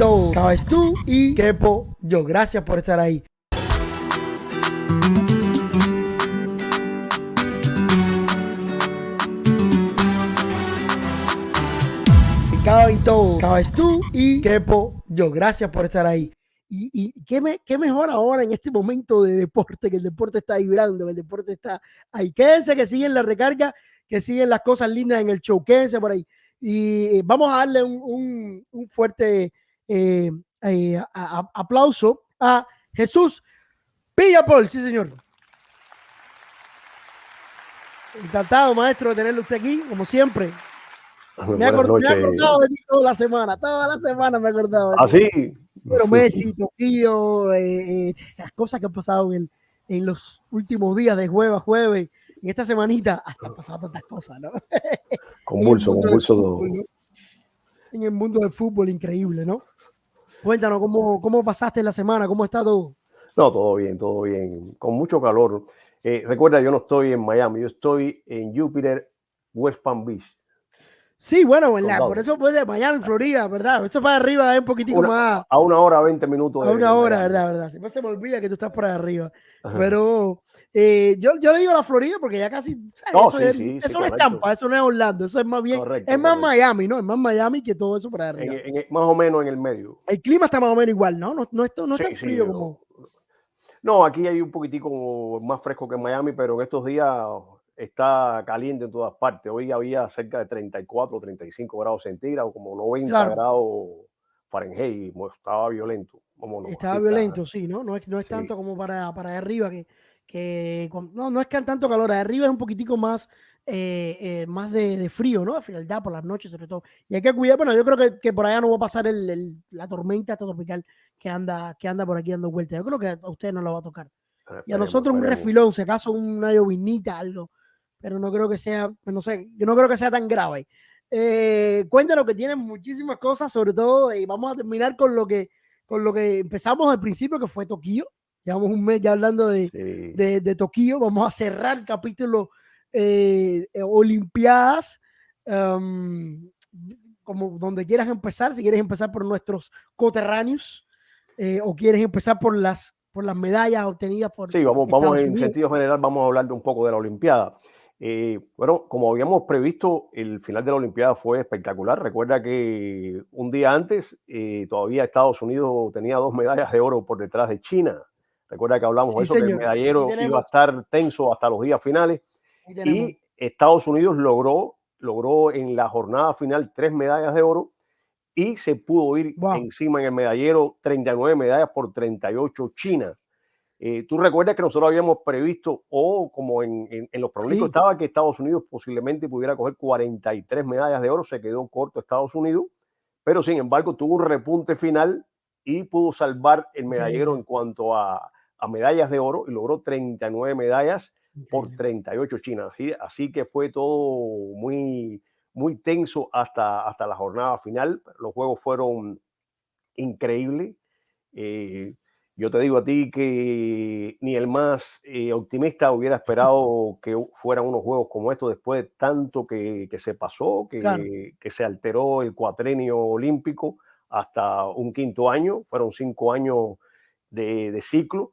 todo. Cabes tú y quepo yo. Gracias por estar ahí. Caben todo. Cabes tú y quepo yo. Gracias por estar ahí. Y qué mejor ahora en este momento de deporte, que el deporte está vibrando, que el deporte está ahí. Quédense que siguen la recarga, que siguen las cosas lindas en el show. Quédense por ahí. Y vamos a darle un fuerte aplauso a Jesús Pillapol. Sí, señor. Encantado, maestro, de tenerlo usted aquí, como siempre. Me he acordado de ti toda la semana me he acordado de ti. ¿Ah, sí? Pero Messi, Toquillo, estas cosas que han pasado en los últimos días de jueves a jueves, en esta semanita, hasta han pasado tantas cosas, ¿no? Convulso. ¿No? En el mundo del fútbol, increíble, ¿no? Cuéntanos, ¿cómo pasaste la semana? ¿Cómo está todo? No, todo bien, con mucho calor. Recuerda, yo no estoy en Miami, yo estoy en Júpiter, West Palm Beach. Sí, bueno, por eso pues de Miami, Florida, ¿verdad? Eso para arriba es un poquitico más. A 1 hora, 20 minutos. A 1 hora, ¿verdad? Siempre se me olvida que tú estás por ahí arriba. Pero yo le digo a la Florida porque ya casi. No, eso no es Tampa, eso no es Orlando, eso es más bien. Es más Miami, ¿no? Es más Miami que todo eso por ahí arriba. Más o menos en el medio. El clima está más o menos igual, ¿no? No es tan frío como. No, aquí hay un poquitico más fresco que en Miami, pero en estos días está caliente en todas partes. Hoy había cerca de 34, 35 grados centígrados, como 90 grados Fahrenheit. Estaba violento. Estaba violento, sí, ¿no? No es tanto como para arriba, no es que tanto calor. Arriba es un poquitico más, más de frío, ¿no? Al final, ya por las noches, sobre todo. Y hay que cuidar, bueno, yo creo que por allá no va a pasar la tormenta tropical que anda por aquí dando vueltas. Yo creo que a ustedes no lo va a tocar. Y a nosotros un refilón, si acaso una llovinita, algo. Pero no creo que sea, no sé, yo no creo que sea tan grave. Cuéntanos que tienen muchísimas cosas, sobre todo, y vamos a terminar con lo que empezamos al principio, que fue Tokio. Llevamos un mes ya hablando de Tokio. Vamos a cerrar el capítulo Olimpiadas. Como donde quieras empezar, si quieres empezar por nuestros coterráneos o quieres empezar por las medallas obtenidas por vamos en sentido general, vamos a hablar de un poco de la Olimpiada. Bueno, como habíamos previsto, el final de la Olimpiada fue espectacular. Recuerda que un día antes todavía Estados Unidos tenía 2 medallas de oro por detrás de China. Recuerda que hablamos de eso, que el medallero iba a estar tenso hasta los días finales. Y Estados Unidos logró en la jornada final 3 medallas de oro y se pudo ir encima en el medallero 39 medallas por 38 China. Tú recuerdas que nosotros habíamos previsto, como en los pronósticos estaba, que Estados Unidos posiblemente pudiera coger 43 medallas de oro. Se quedó corto Estados Unidos, pero sin embargo tuvo un repunte final y pudo salvar el medallero en cuanto a medallas de oro y logró 39 medallas por 38 China. Así que fue todo muy, muy tenso hasta la jornada final. Los juegos fueron increíbles. Yo te digo a ti que ni el más optimista hubiera esperado que fueran unos juegos como estos después de tanto que se pasó, que se alteró el cuatrenio olímpico hasta un 5.º año. Fueron 5 años de ciclo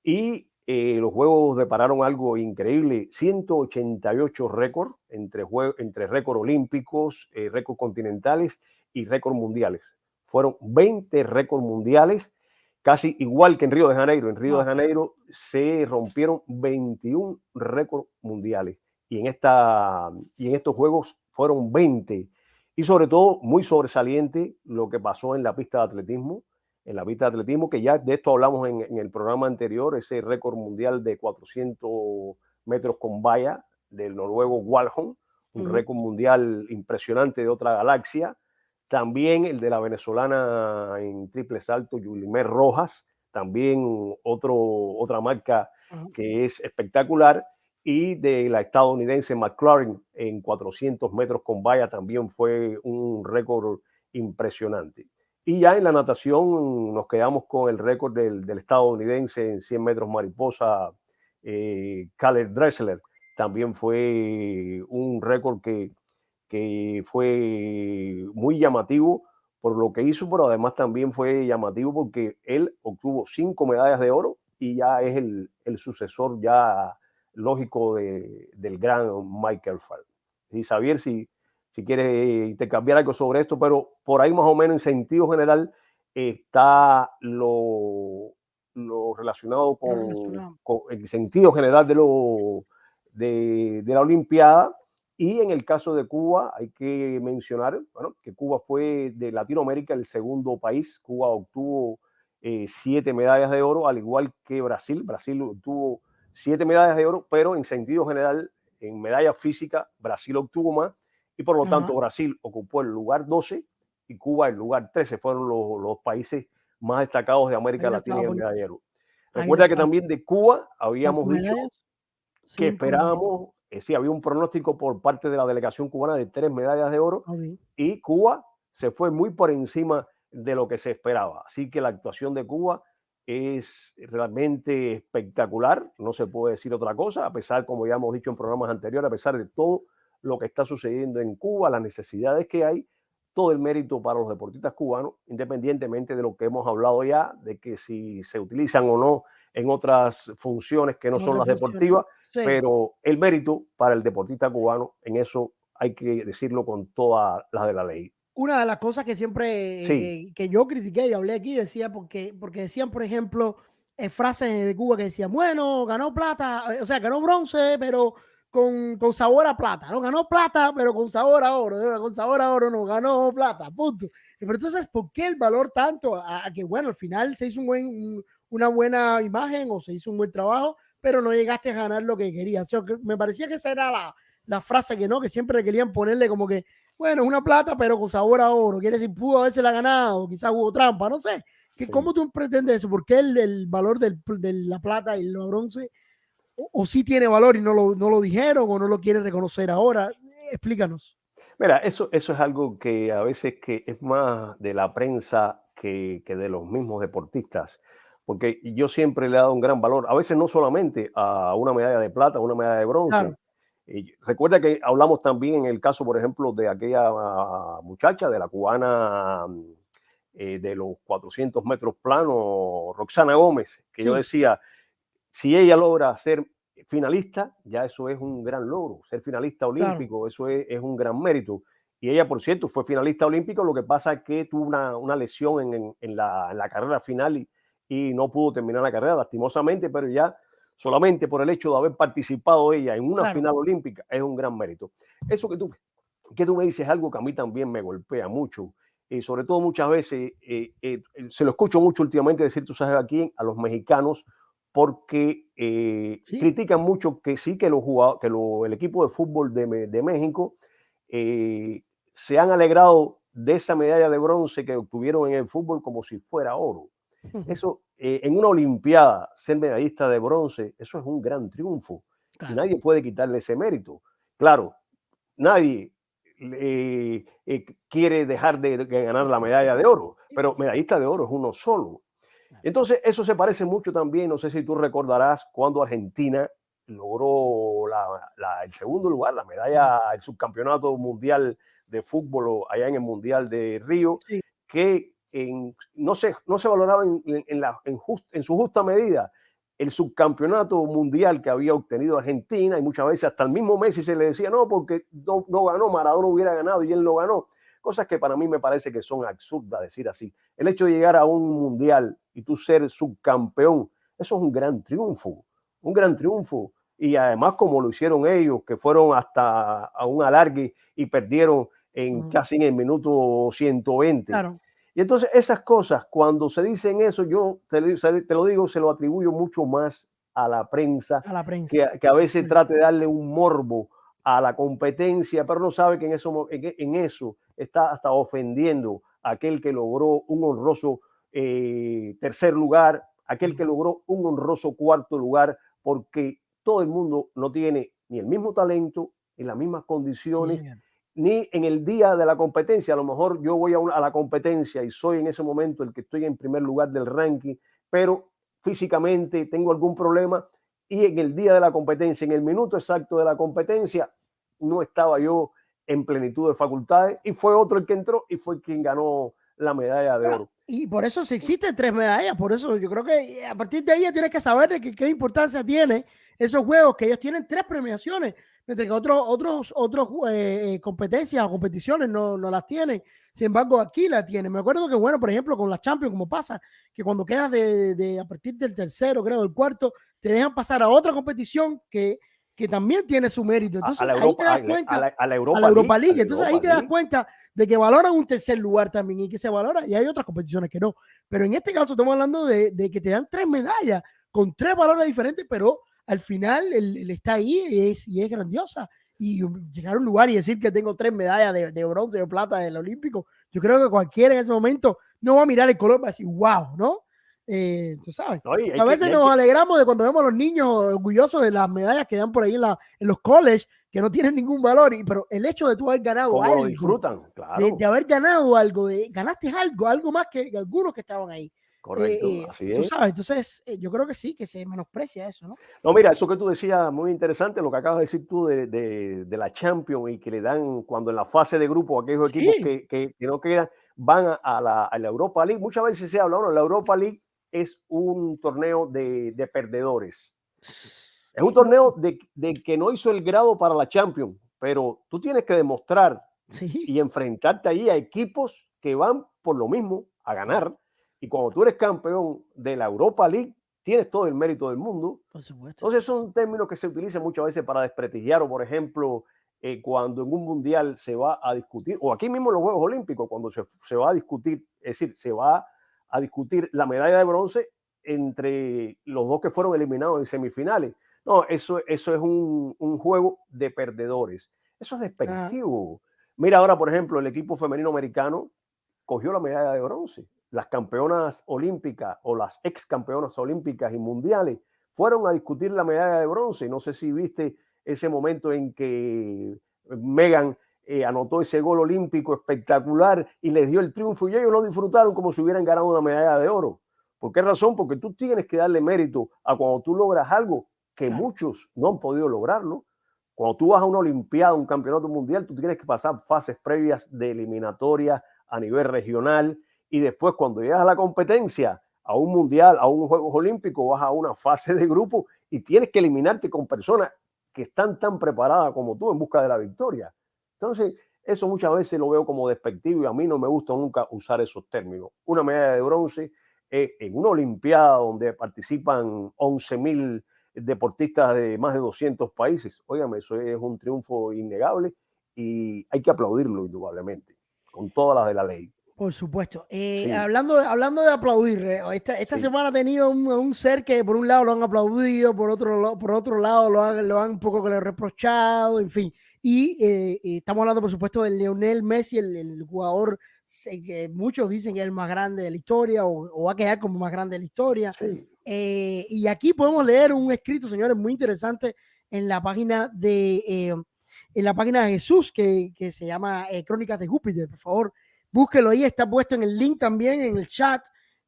y los juegos depararon algo increíble: 188 récords entre récords olímpicos, récords continentales y récords mundiales. Fueron 20 récords mundiales, casi igual que en Río de Janeiro. En Río de Janeiro se rompieron 21 récords mundiales y en estos juegos fueron 20. Y sobre todo, muy sobresaliente lo que pasó en la pista de atletismo. Que ya de esto hablamos en el programa anterior, ese récord mundial de 400 metros con valla del noruego Walholm, un récord mundial impresionante de otra galaxia. También el de la venezolana en triple salto, Yulimer Rojas, también otra marca que es espectacular. Y de la estadounidense McLaren en 400 metros con valla también fue un récord impresionante. Y ya en la natación nos quedamos con el récord del estadounidense en 100 metros mariposa, Caleb Dressler. También fue un récord que fue muy llamativo por lo que hizo, pero además también fue llamativo porque él obtuvo 5 medallas de oro y ya es el sucesor ya lógico del gran Michael Phelps. Y Xavier, si quieres intercambiar algo sobre esto, pero por ahí más o menos en sentido general está lo relacionado con el sentido general de la Olimpiada. Y en el caso de Cuba, hay que mencionar, bueno, que Cuba fue de Latinoamérica el segundo país. Cuba obtuvo 7 medallas de oro, al igual que Brasil. Brasil obtuvo 7 medallas de oro, pero en sentido general, en medalla física, Brasil obtuvo más y por lo tanto Brasil ocupó el lugar 12 y Cuba el lugar 13. Fueron los países más destacados de América Latina en el medallero. Recuerda que también de Cuba habíamos dicho que esperábamos, sí, había un pronóstico por parte de la delegación cubana de 3 medallas de oro y Cuba se fue muy por encima de lo que se esperaba. Así que la actuación de Cuba es realmente espectacular, no se puede decir otra cosa, a pesar, como ya hemos dicho en programas anteriores, a pesar de todo lo que está sucediendo en Cuba, las necesidades que hay, todo el mérito para los deportistas cubanos, independientemente de lo que hemos hablado ya, de que si se utilizan o no en otras funciones que no son las deportivas, pero el mérito para el deportista cubano, en eso hay que decirlo con toda la de la ley. Una de las cosas que siempre que yo critiqué y hablé aquí, decía, porque decían, por ejemplo, frases de Cuba que decían, bueno, ganó plata, o sea, ganó bronce, pero con sabor a plata, ¿no? Ganó plata, pero con sabor a oro, ¿no? Con sabor a oro no, ganó plata, punto. Pero entonces, ¿por qué el valor tanto a que, bueno, al final se hizo una buena imagen o se hizo un buen trabajo, pero no llegaste a ganar lo que querías? O sea, me parecía que esa era la frase que no, que siempre querían ponerle como que, bueno, es una plata, pero con sabor a oro. Quiere decir, pudo haberse la ganado, quizás hubo trampa, no sé. ¿Cómo tú pretendes eso? ¿Por qué el valor de la plata y el bronce? ¿O sí tiene valor y no lo dijeron o no lo quieren reconocer ahora? Explícanos. Mira, eso es algo que a veces que es más de la prensa que de los mismos deportistas, porque yo siempre le he dado un gran valor, a veces no solamente a una medalla de plata, una medalla de bronce. Recuerda que hablamos también en el caso, por ejemplo, de aquella muchacha, de la cubana de los 400 metros plano, Roxana Gómez, que yo decía, si ella logra ser finalista, ya eso es un gran logro. Ser finalista olímpico, eso es un gran mérito. Y ella, por cierto, fue finalista olímpico, lo que pasa es que tuvo una lesión en la carrera final y no pudo terminar la carrera, lastimosamente, pero ya solamente por el hecho de haber participado ella en una final olímpica es un gran mérito. Eso que tú me dices es algo que a mí también me golpea mucho. Y sobre todo muchas veces, se lo escucho mucho últimamente decir, tú sabes a quién, a los mexicanos, porque critican mucho que sí, que el equipo de fútbol de México se han alegrado de esa medalla de bronce que obtuvieron en el fútbol como si fuera oro. Eso, en una olimpiada, ser medallista de bronce, eso es un gran triunfo. Y nadie puede quitarle ese mérito. Claro, nadie quiere dejar de ganar la medalla de oro, pero medallista de oro es uno solo. Entonces, eso se parece mucho también, no sé si tú recordarás, cuando Argentina logró el segundo lugar, la medalla, el subcampeonato mundial de fútbol allá en el Mundial de Río, que no se valoraba en su justa medida el subcampeonato mundial que había obtenido Argentina, y muchas veces hasta el mismo Messi se le decía, no, porque no ganó, Maradona hubiera ganado y él lo ganó. Cosas que para mí me parece que son absurdas decir así. El hecho de llegar a un mundial y tú ser subcampeón, eso es un gran triunfo, un gran triunfo. Y además como lo hicieron ellos, que fueron hasta a un alargue y perdieron casi en el minuto 120. Y entonces esas cosas, cuando se dicen eso, yo te lo digo, se lo atribuyo mucho más a la prensa, que a veces trate de darle un morbo a la competencia, pero no sabe que en eso está hasta ofendiendo a aquel que logró un honroso tercer lugar, aquel que logró un honroso cuarto lugar, porque todo el mundo no tiene ni el mismo talento, ni las mismas condiciones, ni en el día de la competencia. A lo mejor yo voy a la competencia y soy en ese momento el que estoy en primer lugar del ranking, pero físicamente tengo algún problema y en el día de la competencia, en el minuto exacto de la competencia, no estaba yo en plenitud de facultades y fue otro el que entró y fue quien ganó la medalla de oro. Y por eso se existen 3 medallas, por eso yo creo que a partir de ahí ya tienes que saber de qué importancia tiene esos juegos, que ellos tienen 3 premiaciones, mientras que otros competencias o competiciones no las tienen. Sin embargo, aquí la tienen. Me acuerdo que, bueno, por ejemplo, con la Champions, como pasa, que cuando quedas a partir del tercero, creo, del cuarto, te dejan pasar a otra competición que también tiene su mérito. Entonces, ahí te das cuenta, a la Europa League. Entonces, ahí te das cuenta de que valoran un tercer lugar también y que se valora, y hay otras competiciones que no. Pero en este caso estamos hablando de que te dan 3 medallas con 3 valores diferentes, pero al final él está ahí y es grandiosa. Y llegar a un lugar y decir que tengo 3 medallas de bronce o plata del Olímpico, yo creo que cualquiera en ese momento no va a mirar el color y va a decir, wow, ¿no? Tú sabes. No, a veces nos alegramos de cuando vemos a los niños orgullosos de las medallas que dan por ahí en los colleges, que no tienen ningún valor, pero el hecho de tú haber ganado algo, lo disfrutan, claro. de haber ganado algo, ganaste algo más que algunos que estaban ahí. Correcto, así tú es. sabes, entonces yo creo que sí, que se menosprecia eso, ¿no? No, mira, eso que tú decías, muy interesante, lo que acabas de decir tú de la Champions y que le dan cuando en la fase de grupo aquellos equipos que no quedan, van a la Europa League. Muchas veces se habla, bueno, la Europa League es un torneo de perdedores. Es un torneo de que no hizo el grado para la Champions, pero tú tienes que demostrar y enfrentarte ahí a equipos que van por lo mismo a ganar. Y cuando tú eres campeón de la Europa League, tienes todo el mérito del mundo. Por supuesto. Entonces son términos que se utilizan muchas veces para desprestigiar, o por ejemplo, cuando en un mundial se va a discutir, o aquí mismo en los Juegos Olímpicos, cuando se va a discutir, es decir, se va a discutir la medalla de bronce entre los dos que fueron eliminados en semifinales. No, eso es un juego de perdedores. Eso es despectivo. Mira ahora, por ejemplo, el equipo femenino americano cogió la medalla de bronce. Las campeonas olímpicas o las ex campeonas olímpicas y mundiales fueron a discutir la medalla de bronce. No sé si viste ese momento en que Megan anotó ese gol olímpico espectacular y les dio el triunfo, y ellos lo disfrutaron como si hubieran ganado una medalla de oro. ¿Por qué razón? Porque tú tienes que darle mérito a cuando tú logras algo que muchos no han podido lograrlo. Cuando tú vas a una olimpiada, un campeonato mundial, tú tienes que pasar fases previas de eliminatoria a nivel regional, y después cuando llegas a la competencia, a un mundial, a un Juegos Olímpicos, vas a una fase de grupo y tienes que eliminarte con personas que están tan preparadas como tú en busca de la victoria. Entonces, eso muchas veces lo veo como despectivo y a mí no me gusta nunca usar esos términos. Una medalla de bronce en una olimpiada donde participan 11,000 deportistas de más de 200 países. Óigame, eso es un triunfo innegable y hay que aplaudirlo indudablemente, con todas las de la ley. Por supuesto. Hablando de aplaudir, esta semana ha tenido un ser que por un lado lo han aplaudido, por otro lado lo han un poco reprochado, en fin. Y estamos hablando, por supuesto, de Lionel Messi, el jugador que muchos dicen que es el más grande de la historia o va a quedar como más grande de la historia. Sí. Y aquí podemos leer un escrito, señores, muy interesante en la página de Jesús, que se llama Crónicas de Júpiter. Por favor, búsquelo ahí, está puesto en el link también en el chat,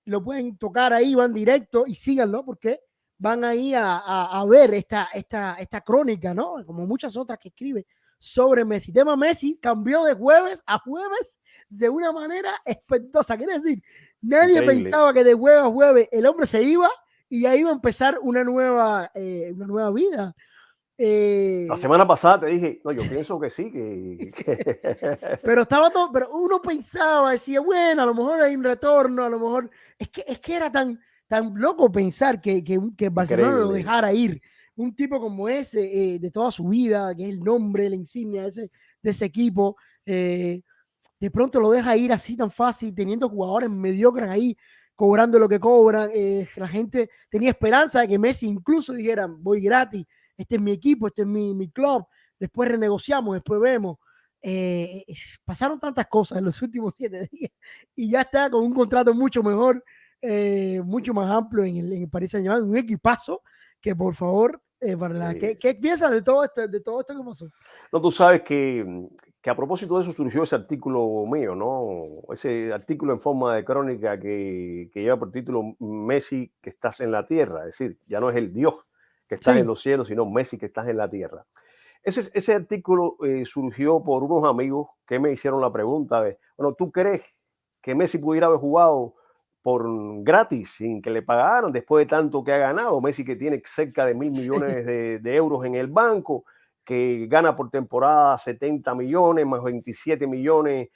lo pueden tocar ahí, van directo y síganlo porque van ahí a ver esta crónica, ¿no? Como muchas otras que escribe sobre Messi. Tema Messi cambió de jueves a jueves de una manera espantosa. Quiere decir, nadie pensaba que de jueves a jueves el hombre se iba y ya iba a empezar una nueva vida. La semana pasada te dije, no, yo pienso que sí, pero estaba todo, pero uno pensaba, decía, bueno, a lo mejor hay un retorno, a lo mejor, es que era tan loco pensar que Barcelona lo dejara ir. Un tipo como ese, de toda su vida, que es el nombre, la insignia de ese equipo, de pronto lo deja ir así tan fácil, teniendo jugadores mediocres ahí, cobrando lo que cobran. La gente tenía esperanza de que Messi incluso dijera, voy gratis, este es mi equipo, este es mi club, después renegociamos, después vemos. Pasaron tantas cosas en los últimos 7 días y ya está con un contrato mucho mejor, mucho más amplio en el Paris Saint-Germain, un equipazo que por favor, ¿qué piensas de todo esto que pasó? No, tú sabes que a propósito de eso surgió ese artículo mío, ¿no? Ese artículo en forma de crónica que lleva por título Messi que estás en la tierra, es decir, ya no es el Dios que estás en los cielos, sino Messi que estás en la tierra. Ese artículo surgió por unos amigos que me hicieron la pregunta de, bueno, ¿tú crees que Messi pudiera haber jugado por gratis, sin que le pagaran, después de tanto que ha ganado. Messi, que tiene cerca de 1.000 millones de euros en el banco, que gana por temporada 70 millones, más 27 millones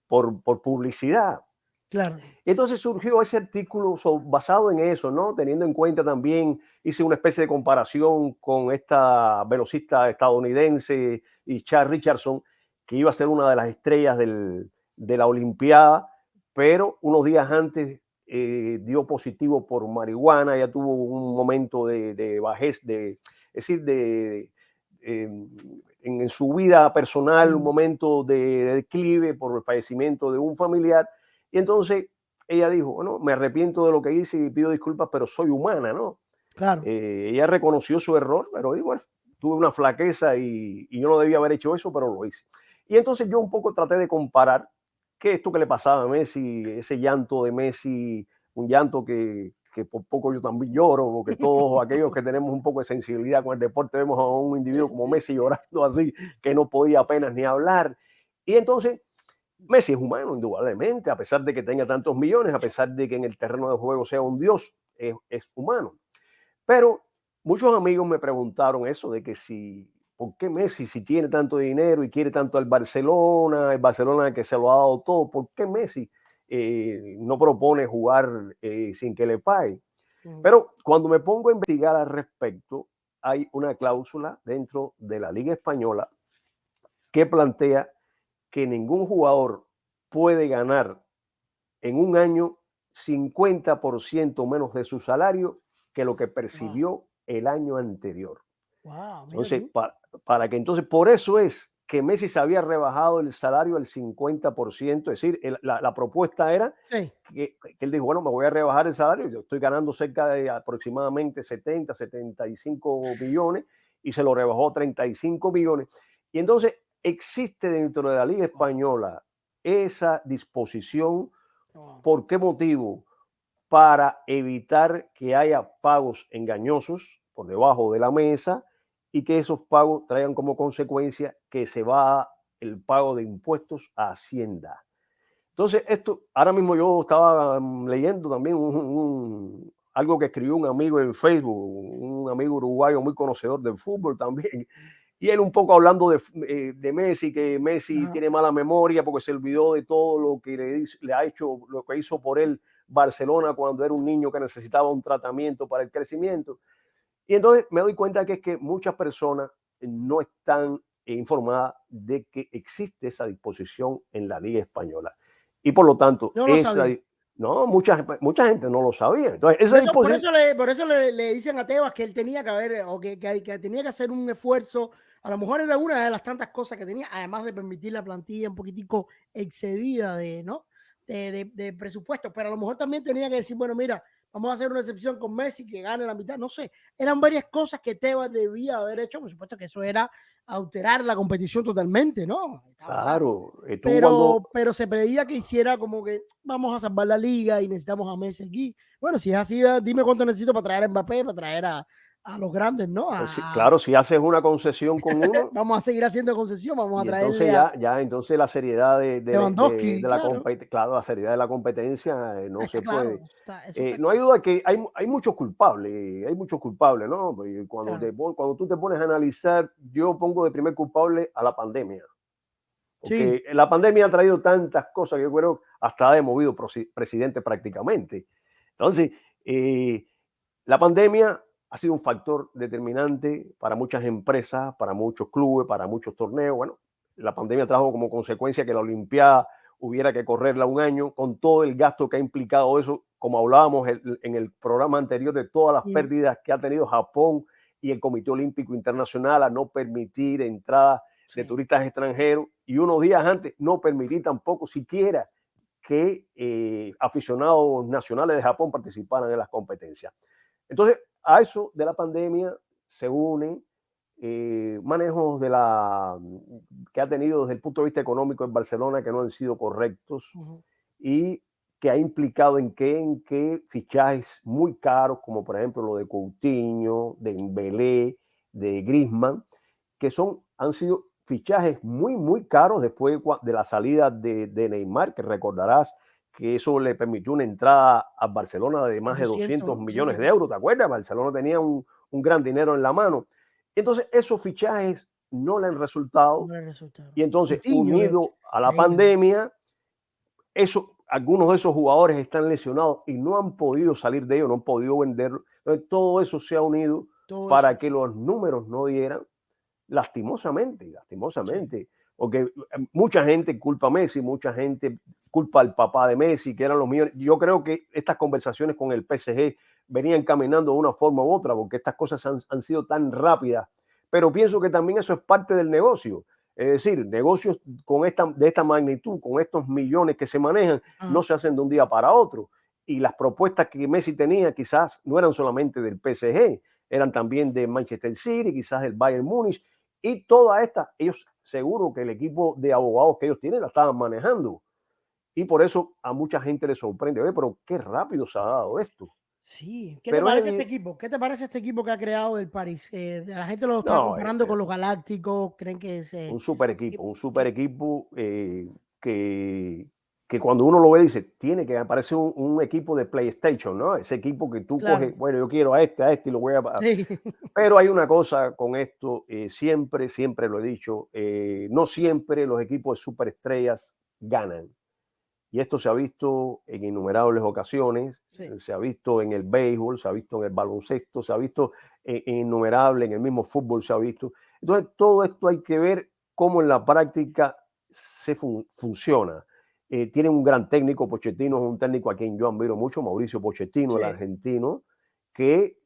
por publicidad. Claro. Entonces surgió ese artículo basado en eso, ¿no? Teniendo en cuenta también, hice una especie de comparación con esta velocista estadounidense y Chad Richardson, que iba a ser una de las estrellas de la Olimpiada, pero unos días antes dio positivo por marihuana, ya tuvo un momento de bajez, es decir, en su vida personal, un momento de declive por el fallecimiento de un familiar, y entonces ella dijo, bueno, me arrepiento de lo que hice y pido disculpas, pero soy humana, ¿no? Claro. Ella reconoció su error, pero digo, bueno, tuve una flaqueza y yo no debía haber hecho eso, pero lo hice. Y entonces yo un poco traté de comparar qué esto que le pasaba a Messi, ese llanto de Messi, un llanto que por poco yo también lloro, porque todos aquellos que tenemos un poco de sensibilidad con el deporte vemos a un individuo como Messi llorando así, que no podía apenas ni hablar. Y entonces Messi es humano, indudablemente, a pesar de que tenga tantos millones, a pesar de que en el terreno de juego sea un dios, es humano. Pero muchos amigos me preguntaron eso de que si, ¿por qué Messi, si tiene tanto dinero y quiere tanto al Barcelona, el Barcelona que se lo ha dado todo, ¿por qué Messi no propone jugar sin que le paguen? Pero cuando me pongo a investigar al respecto, hay una cláusula dentro de la Liga Española que plantea que ningún jugador puede ganar en un año 50% menos de su salario que lo que percibió el año anterior. Wow, mira Entonces, tú. para que entonces, por eso es que Messi se había rebajado el salario al 50%, es decir, la propuesta era Sí. que él dijo, bueno, me voy a rebajar el salario, yo estoy ganando cerca de aproximadamente 75 millones y se lo rebajó a 35 millones. Y entonces existe dentro de la Liga Española esa disposición. Wow. ¿Por qué motivo? Para evitar que haya pagos engañosos por debajo de la mesa y que esos pagos traigan como consecuencia que se va el pago de impuestos a Hacienda. Entonces, esto, ahora mismo yo estaba leyendo también algo que escribió un amigo en Facebook, un amigo uruguayo muy conocedor del fútbol también, y él un poco hablando de Messi, que Messi Ajá. tiene mala memoria porque se olvidó de todo lo que le ha hecho, lo que hizo por él Barcelona cuando era un niño que necesitaba un tratamiento para el crecimiento. Y entonces me doy cuenta que es que muchas personas no están informadas de que existe esa disposición en la Liga Española. Y por lo tanto, No lo sabía. no, mucha gente no lo sabía. Entonces, esa Por eso, disposición, por eso le dicen a Tebas que él tenía que haber, o que tenía que hacer un esfuerzo. A lo mejor era una de las tantas cosas que tenía, además de permitir la plantilla un poquitico excedida de, ¿no? de presupuesto, pero a lo mejor también tenía que decir, bueno, mira, vamos a hacer una excepción con Messi, que gane la mitad, no sé. Eran varias cosas que Tebas debía haber hecho, por supuesto que eso era alterar la competición totalmente, ¿no? Estaba claro. claro, tú cuando, Pero se pedía que hiciera como que vamos a salvar la liga y necesitamos a Messi aquí. Bueno, si es así, dime cuánto necesito para traer a Mbappé, para traer a los grandes, ¿no? claro, si haces una concesión con uno, Vamos a seguir haciendo concesión, vamos a y entonces traerle a entonces la seriedad Lewandowski, de la claro. competencia, claro, la seriedad de la competencia no Está se puede. claro, eso está No hay claro. duda que hay muchos culpables, ¿no? Y Claro. cuando tú te pones a analizar, yo pongo de primer culpable a la pandemia, Sí, porque la pandemia ha traído tantas cosas que yo creo hasta ha demovido presidente prácticamente. Entonces, la pandemia ha sido un factor determinante para muchas empresas, para muchos clubes, para muchos torneos. Bueno, la pandemia trajo como consecuencia que la Olimpiada hubiera que correrla un año con todo el gasto que ha implicado eso, como hablábamos en el programa anterior de todas las sí, pérdidas que ha tenido Japón y el Comité Olímpico Internacional a no permitir entrada de sí. turistas extranjeros y unos días antes no permitir tampoco siquiera que aficionados nacionales de Japón participaran en las competencias. Entonces, a eso de la pandemia se unen manejos que ha tenido desde el punto de vista económico en Barcelona que no han sido correctos Ujú. y que ha implicado en que fichajes muy caros, como por ejemplo lo de Coutinho, de Dembélé, de Griezmann, han sido fichajes muy, muy caros después de la salida de Neymar, que recordarás que eso le permitió una entrada a Barcelona de más de 200 millones de euros, ¿te acuerdas? Barcelona tenía un gran dinero en la mano. Entonces, esos fichajes no le han resultado. Y entonces, unido a la pandemia, algunos de esos jugadores están lesionados y no han podido salir de ellos, no han podido venderlo. Entonces, todo eso se ha unido para que los números no dieran, lastimosamente, Sí. porque mucha gente culpa a Messi, mucha gente culpa al papá de Messi, que eran los millones. Yo creo que estas conversaciones con el PSG venían caminando de una forma u otra, porque estas cosas han sido tan rápidas, pero pienso que también eso es parte del negocio. Es decir, negocios de esta magnitud, con estos millones que se manejan, no se hacen de un día para otro. Y las propuestas que Messi tenía quizás no eran solamente del PSG, eran también de Manchester City, quizás del Bayern Múnich, y todas estas, ellos seguro que el equipo de abogados que ellos tienen la estaban manejando. Y por eso a mucha gente le sorprende. Oye, pero qué rápido se ha dado esto. Sí, ¿qué te parece este equipo? ¿Qué te parece este equipo que ha creado el París? La gente lo está comparando con los Galácticos, creen que es un super equipo que cuando uno lo ve dice, tiene que aparecer un equipo de PlayStation, ¿no? Ese equipo que tú coges, bueno, yo quiero a este y lo voy a... Sí. Pero hay una cosa con esto, siempre lo he dicho, no siempre los equipos de superestrellas ganan. Y esto se ha visto en innumerables ocasiones, se ha visto en el béisbol, se ha visto en el baloncesto, se ha visto en innumerables, en el mismo fútbol se ha visto. Entonces, todo esto hay que ver cómo en la práctica funciona. Tiene un gran técnico, Pochettino es un técnico a quien yo admiro mucho, Mauricio Pochettino, el argentino, que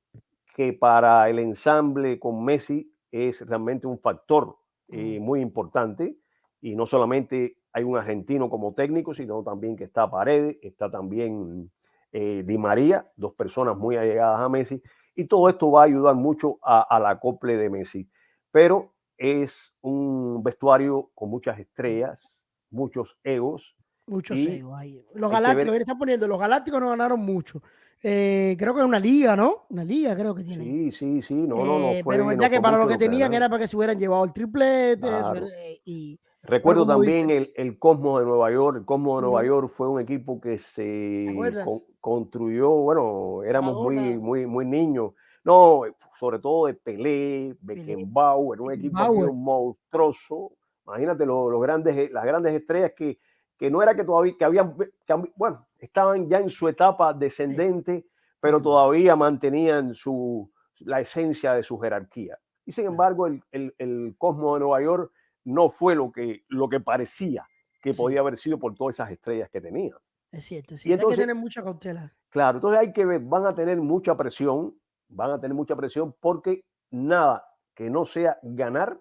para el ensamble con Messi es realmente un factor muy importante. Y no solamente hay un argentino como técnico, sino también que está Paredes, está también Di María, dos personas muy allegadas a Messi, y todo esto va a ayudar mucho al acople de Messi. Pero es un vestuario con muchas estrellas, muchos egos. Muchos egos ahí. Los Galácticos, mira, están poniendo, los Galácticos no ganaron mucho. Creo que es una liga, ¿no? Una liga creo que tienen. Sí, no fue. Pero verdad que para lo que tenían era para que se hubieran llevado el triplete. Claro. Y recuerdo también el Cosmos de Nueva York. El Cosmos de Nueva York fue un equipo que se construyó, bueno, éramos muy niños. No, sobre todo de Pelé, Beckenbauer, un equipo así, un monstruoso. Imagínate las grandes estrellas que no era que todavía, bueno, estaban ya en su etapa descendente, pero todavía mantenían la esencia de su jerarquía. Y sin embargo, el Cosmos de Nueva York no fue lo que parecía que podía haber sido por todas esas estrellas que tenía. Es cierto, y entonces, hay que tener mucha cautela. Claro, entonces hay que ver, van a tener mucha presión porque nada que no sea ganar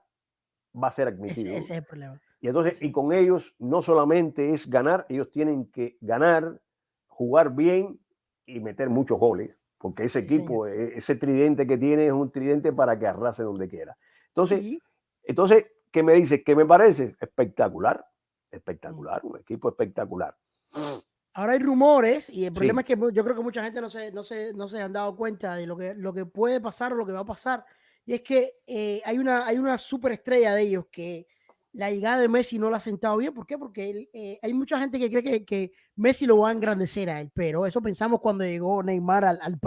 va a ser admitido. Ese es el problema. Y entonces, y con ellos no solamente es ganar, ellos tienen que ganar, jugar bien y meter muchos goles, porque ese equipo, ese tridente que tiene es un tridente para que arrase donde quiera. Entonces, ¿qué me dices? ¿Qué me parece? Espectacular, un equipo espectacular. Ahora hay rumores y el problema es que yo creo que mucha gente no se han dado cuenta de lo que puede pasar o lo que va a pasar. Y es que hay una superestrella de ellos que la llegada de Messi no la ha sentado bien. ¿Por qué? Porque hay mucha gente que cree que Messi lo va a engrandecer a él, pero eso pensamos cuando llegó Neymar al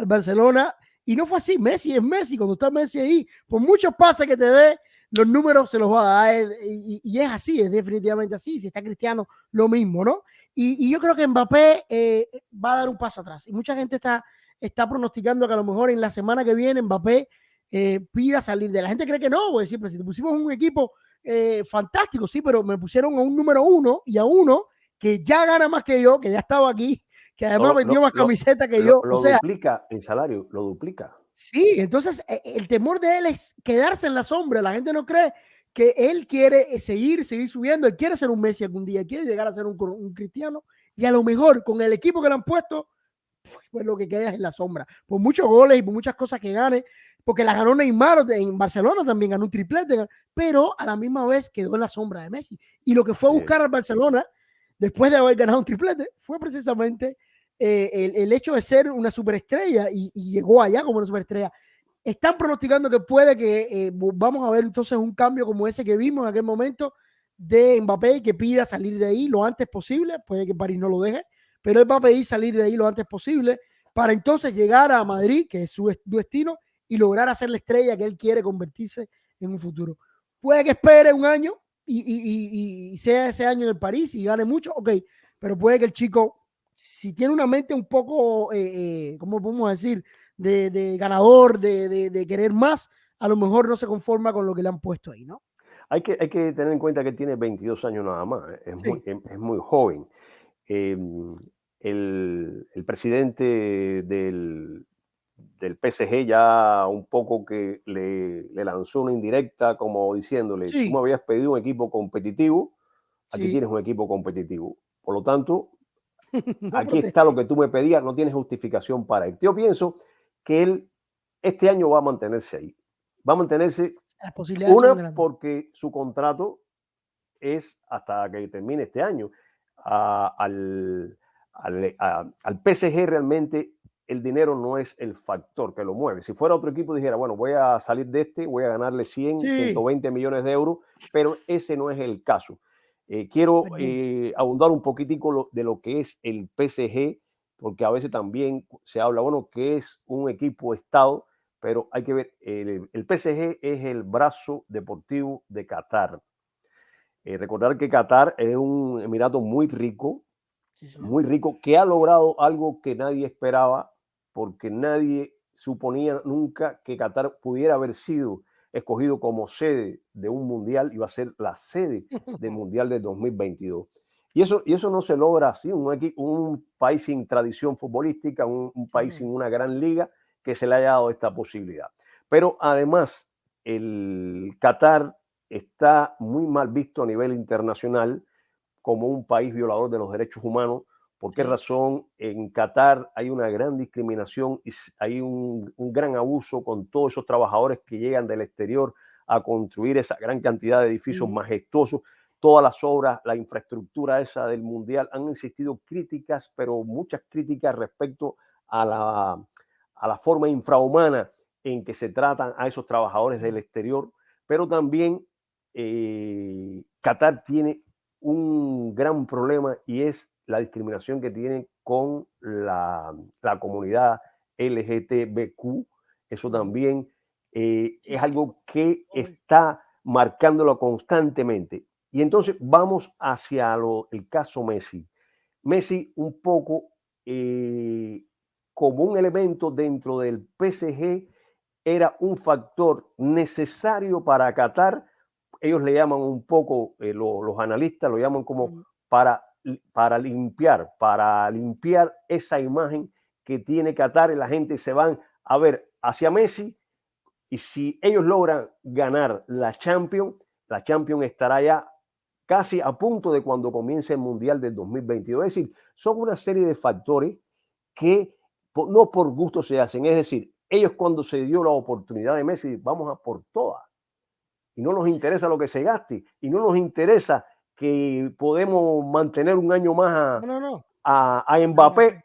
Barcelona y no fue así. Messi es Messi. Cuando está Messi ahí, por muchos pases que te dé, los números se los va a dar y es así, es definitivamente así. Si está Cristiano, lo mismo, ¿no? Y yo creo que Mbappé va a dar un paso atrás. Y mucha gente está pronosticando que a lo mejor en la semana que viene Mbappé pida salir de la gente. Cree que no, pues siempre si te pusimos un equipo fantástico, sí, pero me pusieron a un número uno y a uno que ya gana más que yo, que ya estaba aquí, que además vendió más camisetas que yo. Lo duplica el salario, lo duplica. Sí, entonces el temor de él es quedarse en la sombra. La gente no cree que él quiere seguir subiendo, él quiere ser un Messi algún día, quiere llegar a ser un Cristiano, y a lo mejor con el equipo que le han puesto, pues lo que queda es en la sombra, por muchos goles y por muchas cosas que gane, porque la ganó Neymar en Barcelona, también ganó un triplete, pero a la misma vez quedó en la sombra de Messi, y lo que fue a buscar al Barcelona, después de haber ganado un triplete, fue precisamente el hecho de ser una superestrella, y llegó allá como una superestrella. están pronosticando que puede que vamos a ver entonces un cambio como ese que vimos en aquel momento de Mbappé, que pida salir de ahí lo antes posible. Puede que París no lo deje, pero él va a pedir salir de ahí lo antes posible para entonces llegar a Madrid, que es su destino, y lograr hacer la estrella que él quiere convertirse en un futuro. Puede que espere un año y sea ese año en el París y gane mucho, ok, pero puede que el chico, si tiene una mente un poco, ¿cómo podemos decir? De ganador, de querer más, a lo mejor no se conforma con lo que le han puesto ahí, ¿no? Hay que tener en cuenta que tiene 22 años nada más, Sí, es muy joven. Eh, el presidente del PSG ya un poco que le lanzó una indirecta como diciéndole, tú me sí, habías pedido un equipo competitivo, aquí sí. tienes un equipo competitivo. Por lo tanto, No aquí está lo proteste. que tú me pedías, no tienes justificación para él. Yo pienso que él este año va a mantenerse ahí. Va a mantenerse, Las posibilidades son una, grandes. porque su contrato es hasta que termine este año. Al PSG realmente el dinero no es el factor que lo mueve. Si fuera otro equipo dijera, bueno, voy a salir de este, voy a ganarle 100, Sí, 120 millones de euros, pero ese no es el caso. Quiero perdón. abundar un poquitico de lo que es el PSG, porque a veces también se habla, bueno, que es un equipo Estado, pero hay que ver, el PSG es el brazo deportivo de Qatar. Recordar que Qatar es un emirato Sí, sí. muy rico, que ha logrado algo que nadie esperaba, porque nadie suponía nunca que Qatar pudiera haber sido escogido como sede de un mundial, iba a ser la sede del mundial de 2022. Y eso no se logra así, un país sin tradición futbolística, un país sin Sí. una gran liga, que se le haya dado esta posibilidad. Pero además, el Qatar está muy mal visto a nivel internacional como un país violador de los derechos humanos. ¿Por qué Sí. razón? En Qatar hay una gran discriminación y hay un gran abuso con todos esos trabajadores que llegan del exterior a construir esa gran cantidad de edificios Ujú. majestuosos. Todas las obras, la infraestructura esa del mundial, han existido críticas, pero muchas críticas respecto a la forma infrahumana en que se tratan a esos trabajadores del exterior, pero también Qatar tiene un gran problema y es la discriminación que tienen con la comunidad LGTBQ. Eso Ujú. también Sí, es sí. algo que Oye, está marcándolo constantemente. Y entonces vamos hacia el caso Messi. Messi un poco como un elemento dentro del PSG era un factor necesario para Qatar. Ellos le llaman un poco, los analistas lo llaman como ujú. para, para limpiar esa imagen que tiene Qatar y la gente se van a ver hacia Messi y si ellos logran ganar la Champions estará ya casi a punto de cuando comience el Mundial del 2022. Es decir, son una serie de factores que no por gusto se hacen. Es decir, ellos cuando se dio la oportunidad de Messi, vamos a por todas. Y no nos Sí. interesa lo que se gaste. Y no nos interesa que podemos mantener un año más No, no, no. a A Mbappé. Mbappé,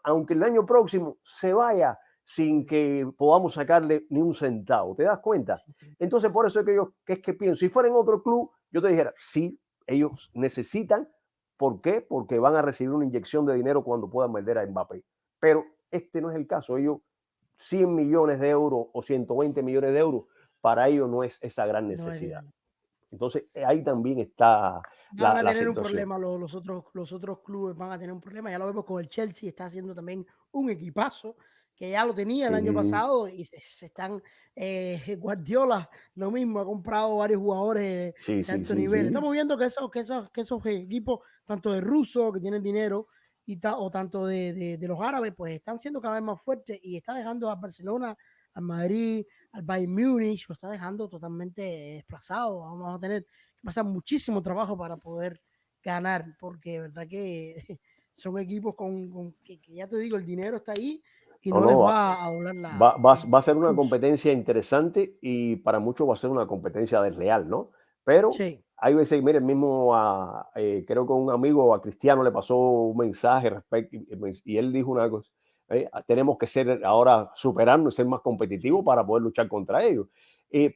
aunque el año próximo se vaya sin Sí, que podamos sacarle ni un centavo. ¿Te das cuenta? sí, sí. Entonces, por eso es que yo es que pienso, si fuera en otro club, yo te dijera, sí, ellos necesitan. ¿Por qué? Porque van a recibir una inyección de dinero cuando puedan vender a Mbappé. Pero este no es el caso. Ellos, 100 millones de euros o 120 millones de euros, para ellos no es esa gran No es, necesidad. Entonces, ahí también está van a la tener un situación. problema, los otros clubes van a tener un problema. Ya lo vemos con el Chelsea, está haciendo también un equipazo que ya lo tenía el año Sí, pasado y se están, Guardiola lo mismo, ha comprado varios jugadores sí, de sí, alto sí, nivel. sí. Estamos viendo que esos equipos, tanto de rusos que tienen dinero o tanto de los árabes, pues están siendo cada vez más fuertes y está dejando a Barcelona, al Madrid, al Bayern Múnich, lo está dejando totalmente desplazado. Vamos a tener pasa muchísimo trabajo para poder ganar, porque de verdad que son equipos que ya te digo, el dinero está ahí y No, no les no, va a doblar va a ser el una pulso. competencia interesante y para muchos va a ser una competencia desleal, ¿no? Pero Sí, hay veces, mire, mismo creo que un amigo a Cristiano le pasó un mensaje respecto y él dijo una cosa. Tenemos que ser ahora superarnos y ser más competitivos para poder luchar contra ellos.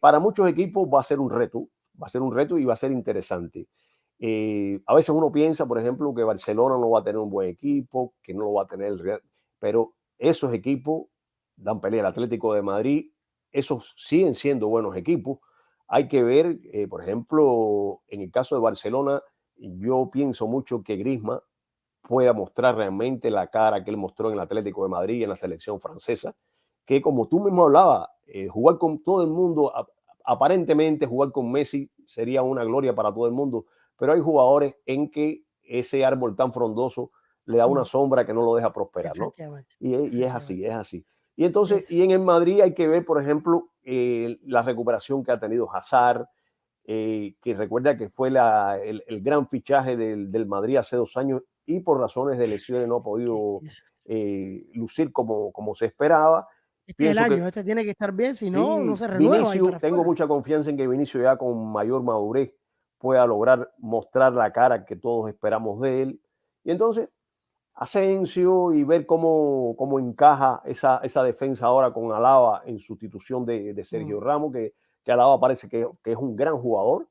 Para muchos equipos va a ser un reto, y va a ser interesante. A veces uno piensa, por ejemplo, que Barcelona no va a tener un buen equipo, que no lo va a tener el Real, pero esos equipos dan pelea. El Atlético de Madrid, esos siguen siendo buenos equipos. Hay que ver, por ejemplo, en el caso de Barcelona, yo pienso mucho que Griezmann pueda mostrar realmente la cara que él mostró en el Atlético de Madrid y en la selección francesa, que como tú mismo hablabas, jugar con todo el mundo, aparentemente jugar con Messi sería una gloria para todo el mundo, pero hay jugadores en que ese árbol tan frondoso le da una sombra que no lo deja prosperar, ¿no? Efectivamente, Y es así, es así. Y entonces, y es, en el Madrid hay que ver, por ejemplo, la recuperación que ha tenido Hazard, que recuerda que fue el gran fichaje del Madrid hace 2 años y por razones de lesiones no ha podido es- lucir como se esperaba. este es el Pienso que año, este tiene que estar bien, si no, no sí, se renueva y Vinicius, para tengo afuera. mucha confianza en que Vinicius ya con mayor madurez pueda lograr mostrar la cara que todos esperamos de él. Y entonces, Asensio y ver cómo encaja esa defensa ahora con Alaba en sustitución de Mm, Sergio Ramos, que Alaba parece que es un gran jugador.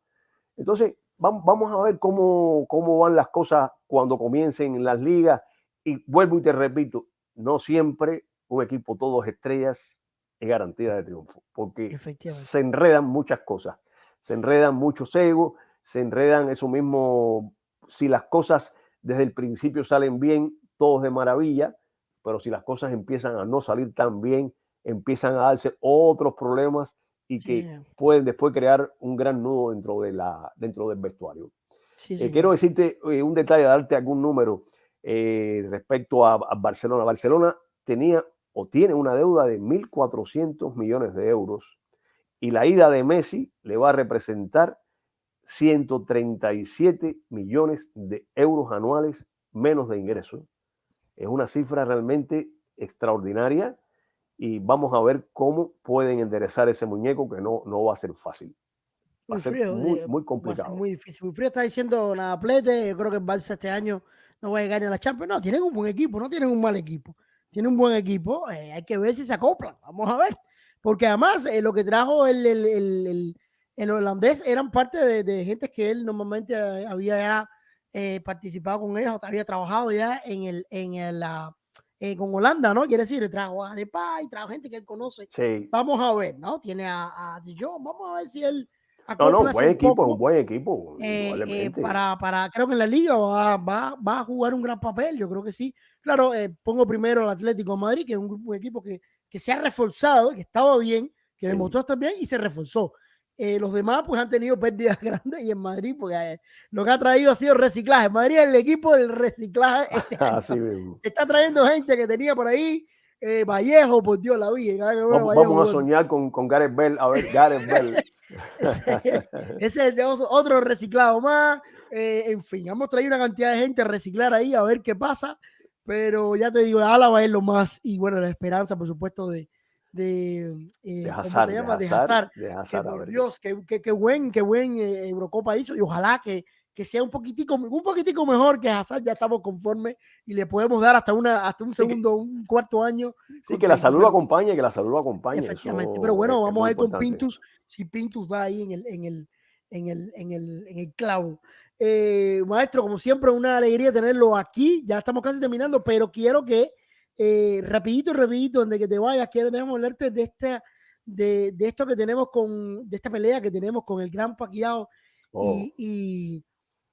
Entonces, vamos a ver cómo van las cosas cuando comiencen las ligas. Y vuelvo y te repito, no siempre un equipo todos estrellas es garantía de triunfo, porque efectivamente. se enredan muchas cosas, se enredan muchos egos, se enredan eso mismo, si las cosas desde el principio salen bien, todos de maravilla, pero si las cosas empiezan a no salir tan bien, empiezan a darse otros problemas y Sí, que señor. pueden después crear un gran nudo dentro del vestuario. Sí, Quiero señor. decirte un detalle, darte algún número respecto a Barcelona. Barcelona tenía o tiene una deuda de 1.400 millones de euros y la ida de Messi le va a representar 137 millones de euros anuales menos de ingresos. Es una cifra realmente extraordinaria y vamos a ver cómo pueden enderezar ese muñeco que no va a ser fácil. Va a ser Wilfrido, muy, muy va a ser complicado. muy difícil. Wilfrido está diciendo nada plete. Yo creo que el Barça este año no va a llegar ni a la Champions. No, tienen un buen equipo, no tienen un mal equipo. Tienen un buen equipo. Hay que ver si se acoplan. Vamos a ver. Porque además lo que trajo el holandés eran parte de gente que él normalmente había ya participado con ellos, había trabajado ya con Holanda, ¿no? Quiere decir, trajo a Depay, trajo gente que él conoce. Sí. Vamos a ver, ¿no? Tiene a Dijon. Vamos a ver si él No, acóplase un es un poco buen equipo, indudablemente. creo que en la liga va a jugar un gran papel, yo creo que sí. Claro, pongo primero al Atlético de Madrid, que es un equipo que se ha reforzado, que estaba bien, que Sí. demostró estar bien y se reforzó. Los demás pues han tenido pérdidas grandes y en Madrid pues lo que ha traído ha sido reciclaje. En Madrid es el equipo del reciclaje este Así año. mismo. Está trayendo gente que tenía por ahí Vallejo, por Dios, la vi. Vamos a soñar con Gareth Bell. A ver, Gareth Bell. Ese es otro reciclado más. En fin, hemos traído una cantidad de gente a reciclar ahí a ver qué pasa. Pero ya te digo, Álava es lo más. Y bueno, la esperanza, por supuesto, ¿cómo se llama? De Hazard. De Que Hazard, a por ver qué. Dios, qué buen Eurocopa hizo. Y ojalá que sea un poquitico mejor que Hazard. Ya estamos conformes y le podemos dar hasta un Sí que, segundo, un cuarto año sí, que la contento. salud lo Pero acompañe, que la salud lo acompañe. efectivamente, pero Eso bueno, es vamos muy a ir con importante. Pintus, si Pintus da ahí en el clavo. Maestro, como siempre, una alegría tenerlo aquí. Ya estamos casi terminando, pero quiero que rapidito, donde que te vayas, quiero déjame hablarte de esto que tenemos de esta pelea que tenemos con el gran Pacquiao Oh, y,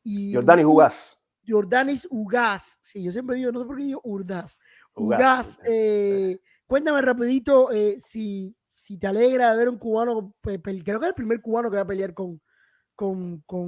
y, y Jordani Jugás. Jordanis Ugas. Sí, yo siempre digo, no sé por qué digo Urdas. Jugás. Ugas, cuéntame rapidito si te alegra de ver un cubano, creo que es el primer cubano que va a pelear con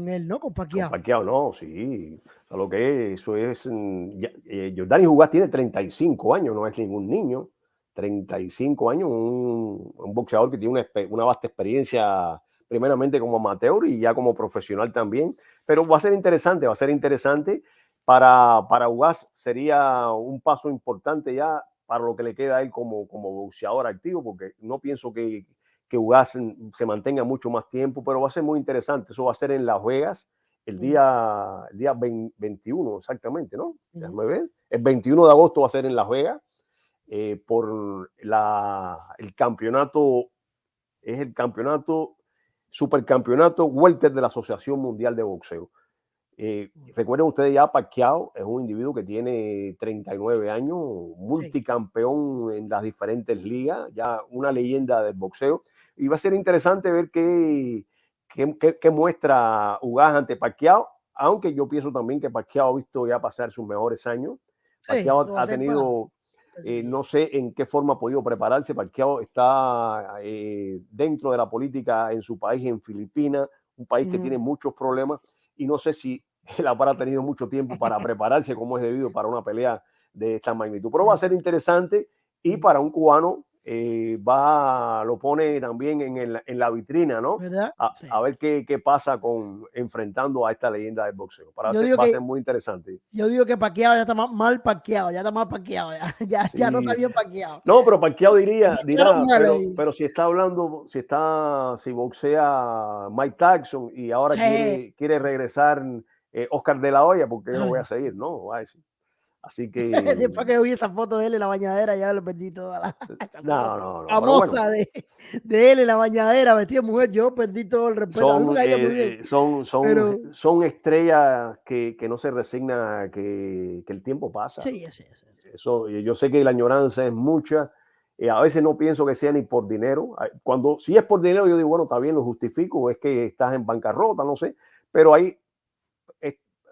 él, ¿no? Con Con Pacquiao. Pacquiao, no, sí. O sea, lo que eso es. Jordani Jugás tiene 35 años, no es ningún niño. 35 años, un boxeador que tiene una vasta experiencia, primeramente como amateur y ya como profesional también. Pero va a ser interesante. Para Ugas sería un paso importante ya para lo que le queda a él como boxeador activo, porque no pienso que Ugas se mantenga mucho más tiempo, pero va a ser muy interesante. Eso va a ser en Las Vegas Uh, el día 21, exactamente, ¿no? uh, Déjame ver. El 21 de agosto va a ser en Las Vegas. por el campeonato, es el supercampeonato welter de la Asociación Mundial de Boxeo. Recuerden ustedes, ya Pacquiao es un individuo que tiene 39 años, multicampeón en las diferentes ligas, ya una leyenda del boxeo. Y va a ser interesante ver qué muestra Ugas ante Pacquiao, aunque yo pienso también que Pacquiao ha visto ya pasar sus mejores años. Pacquiao ha tenido, no sé en qué forma ha podido prepararse. Pacquiao está dentro de la política en su país, en Filipinas, un país que tiene muchos problemas, y no sé si él habrá tenido mucho tiempo para prepararse como es debido para una pelea de esta magnitud. Pero va a ser interesante, y para un cubano lo pone también en la vitrina, ¿no? A ver qué pasa enfrentando a esta leyenda del boxeo. Va a ser muy interesante. Yo digo que Pacquiao ya está mal Pacquiao, ya no está bien Pacquiao. No, pero Pacquiao dirá, pero si está hablando, si boxea Mike Tyson y ahora quiere regresar Oscar de la Hoya, porque yo no voy a seguir, ¿no? Va a decir. Así que después que vi esa foto de él en la bañadera, ya lo perdí toda la no, famosa bueno, de él en la bañadera vestido de mujer. Yo perdí todo el respeto. Son estrellas que no se resigna que el tiempo pasa. Sí. Eso, yo sé que la añoranza es mucha. A veces no pienso que sea ni por dinero. Si es por dinero, yo digo, bueno, está bien, lo justifico, es que estás en bancarrota, no sé. Pero hay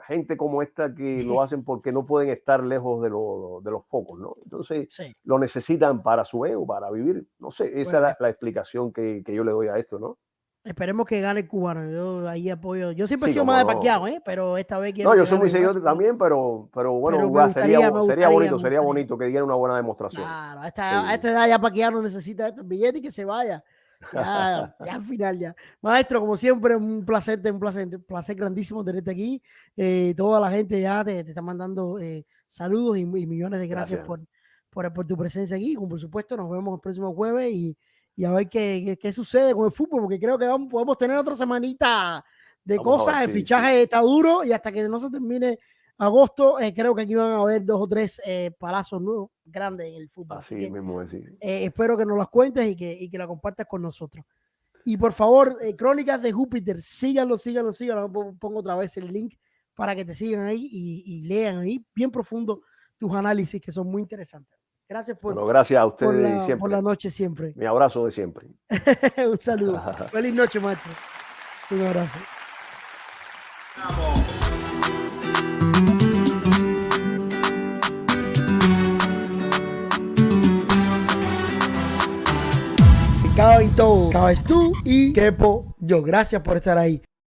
gente como esta que lo hacen porque no pueden estar lejos de los focos, ¿no? Entonces lo necesitan para su ego, para vivir. No sé, esa es la explicación que yo le doy a esto, ¿no? Esperemos que gane el cubano. Yo ahí apoyo. Yo siempre he sido más de Pacquiao, pero esta vez quiero. No, yo soy muy seguidor también, pero bueno, sería bonito que diera una buena demostración. Claro, a esta edad ya Pacquiao no necesita estos billetes y que se vaya. Ya al final ya. Maestro, como siempre, un placer grandísimo tenerte aquí. Toda la gente ya te está mandando saludos y millones de gracias. por tu presencia aquí. Como por supuesto, nos vemos el próximo jueves y a ver qué sucede con el fútbol, porque creo que podemos tener otra semanita de cosas. El fichaje está duro y hasta que no se termine agosto, creo que aquí van a haber 2 o 3 palazos nuevos grandes en el fútbol. Así mismo es. Espero que nos las cuentes y que la compartas con nosotros. Y por favor, Crónicas de Júpiter, síganlo. Pongo otra vez el link para que te sigan ahí y lean ahí bien profundo tus análisis, que son muy interesantes. Gracias gracias a ustedes por la noche siempre. Mi abrazo de siempre. Un saludo. Feliz noche, maestro. Un abrazo. Caben todo. Cabes tú y quepo yo. Gracias por estar ahí.